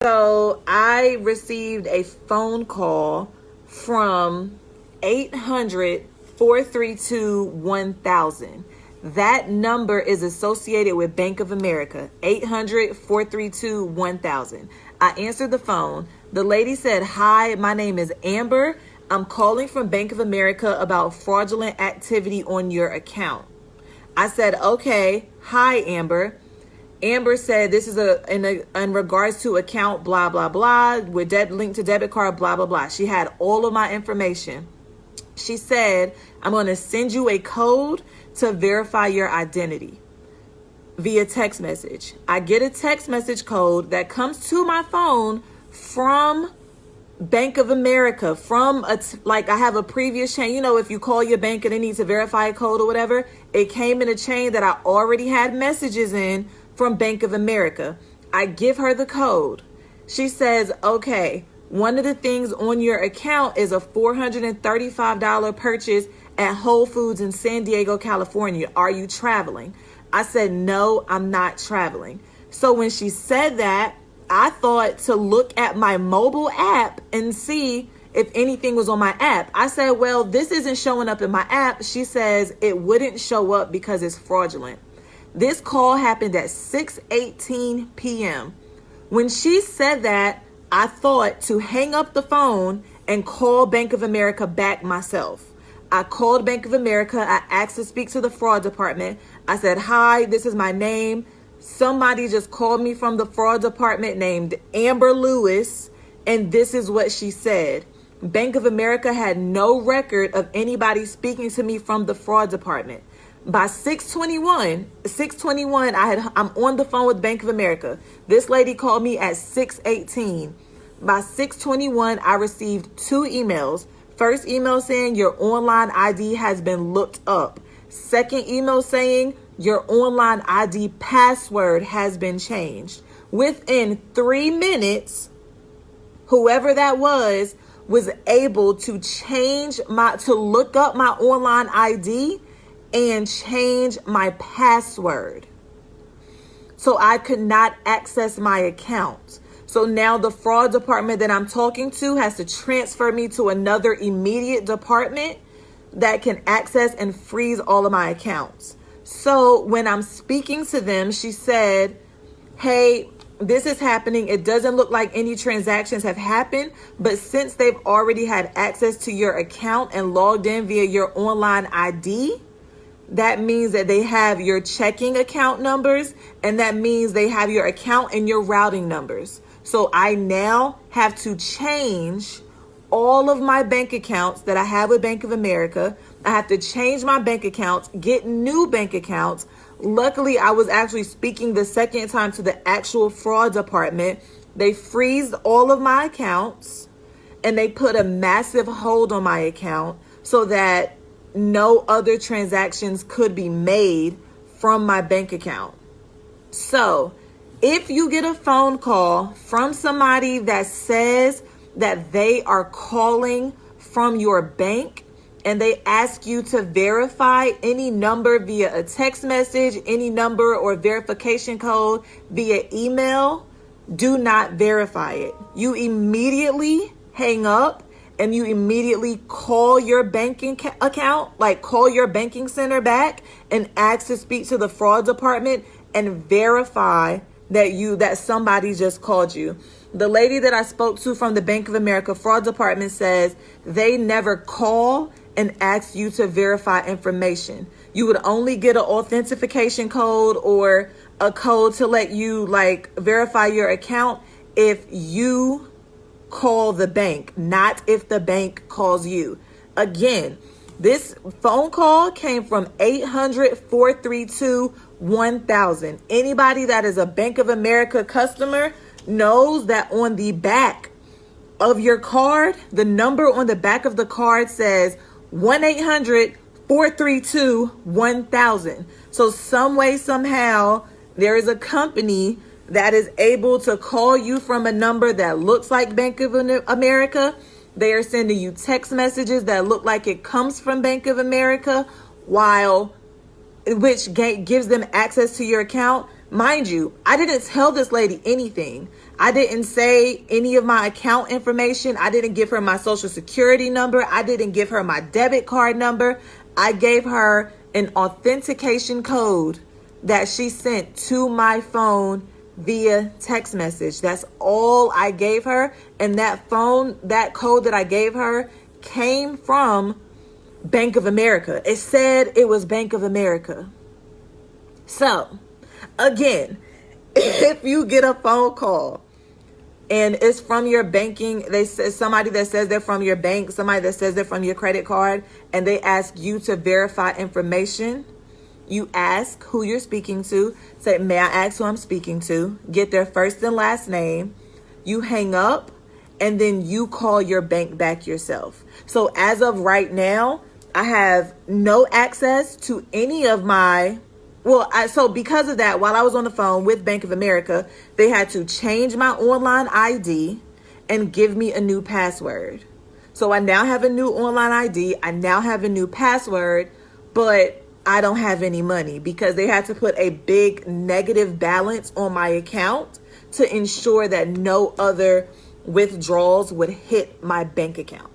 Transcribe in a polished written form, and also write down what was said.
So I received a phone call from 800-432-1000. That number is associated with Bank of America. 800-432-1000. I answered the phone. The lady said, "Hi, my name is Amber. I'm calling from Bank of America about fraudulent activity on your account." I said, "Okay. Hi, Amber." Amber said, "This is in regards to account blah blah blah with link to debit card blah blah blah." She had all of my information. She said, "I'm going to send you a code to verify your identity via text message." I get a text message code that comes to my phone from Bank of America, from I have a previous chain. You know, if you call your bank and they need to verify a code or whatever, it came in a chain that I already had messages in from Bank of America. I give her the code. She says, "Okay, one of the things on your account is a $435 purchase at Whole Foods in San Diego, California. Are you traveling?" I said, "No, I'm not traveling." So when she said that, I thought to look at my mobile app and see if anything was on my app. I said, "Well, this isn't showing up in my app." She says it wouldn't show up because it's fraudulent. This call happened at 6:18 p.m. When she said that, I thought to hang up the phone and call Bank of America back myself. I called Bank of America. I asked to speak to the fraud department. I said, "Hi, this is my name. Somebody just called me from the fraud department named Amber Lewis, and this is what she said." Bank of America had no record of anybody speaking to me from the fraud department. By 6:21, I'm on the phone with Bank of America. This lady called me at 6:18. By 6:21, I received 2 emails. First email saying your online ID has been looked up. Second email saying your online ID password has been changed. Within 3 minutes, whoever that was able to to look up my online ID and change my password, so I could not access my account. So now the fraud department that I'm talking to has to transfer me to another immediate department that can access and freeze all of my accounts. So when I'm speaking to them, she said, "Hey, this is happening. It doesn't look like any transactions have happened, but since they've already had access to your account and logged in via your online ID, that means that they have your checking account numbers, and that means they have your account and your routing numbers. So I now have to change all of my bank accounts that I have with Bank of America. I have to change my bank accounts, get new bank accounts." Luckily, I was actually speaking the second time to the actual fraud department. They freezed all of my accounts and they put a massive hold on my account so that no other transactions could be made from my bank account. So if you get a phone call from somebody that says that they are calling from your bank and they ask you to verify any number via a text message, any number or verification code via email, do not verify it. You immediately hang up and you immediately call your banking account, call your banking center back and ask to speak to the fraud department and verify that somebody just called you. The lady that I spoke to from the Bank of America fraud department says they never call and ask you to verify information. You would only get an authentication code or a code to let you verify your account if you call the bank, not if the bank calls you. Again, this phone call came from 800-432-1000. Anybody that is a Bank of America customer knows that on the back of your card, the number on the back of the card says 1-800-432-1000. So some way, somehow, there is a company that is able to call you from a number that looks like Bank of America. They are sending you text messages that look like it comes from Bank of America, which gives them access to your account. Mind you, I didn't tell this lady anything. I didn't say any of my account information. I didn't give her my social security number. I didn't give her my debit card number. I gave her an authentication code that she sent to my phone via text message. That's all I gave her. And that code that I gave her came from Bank of America. It said it was Bank of America. So, again, if you get a phone call and it's from your banking, they say somebody that says they're from your bank, somebody that says they're from your credit card, and they ask you to verify information, you ask who you're speaking to. Say, may I ask who I'm speaking to? Get their first and last name. You hang up, and then you call your bank back yourself. So as of right now, I have no access to any of my, so because of that, while I was on the phone with Bank of America, they had to change my online ID and give me a new password. So I now have a new online ID. I now have a new password, but I don't have any money because they had to put a big negative balance on my account to ensure that no other withdrawals would hit my bank account.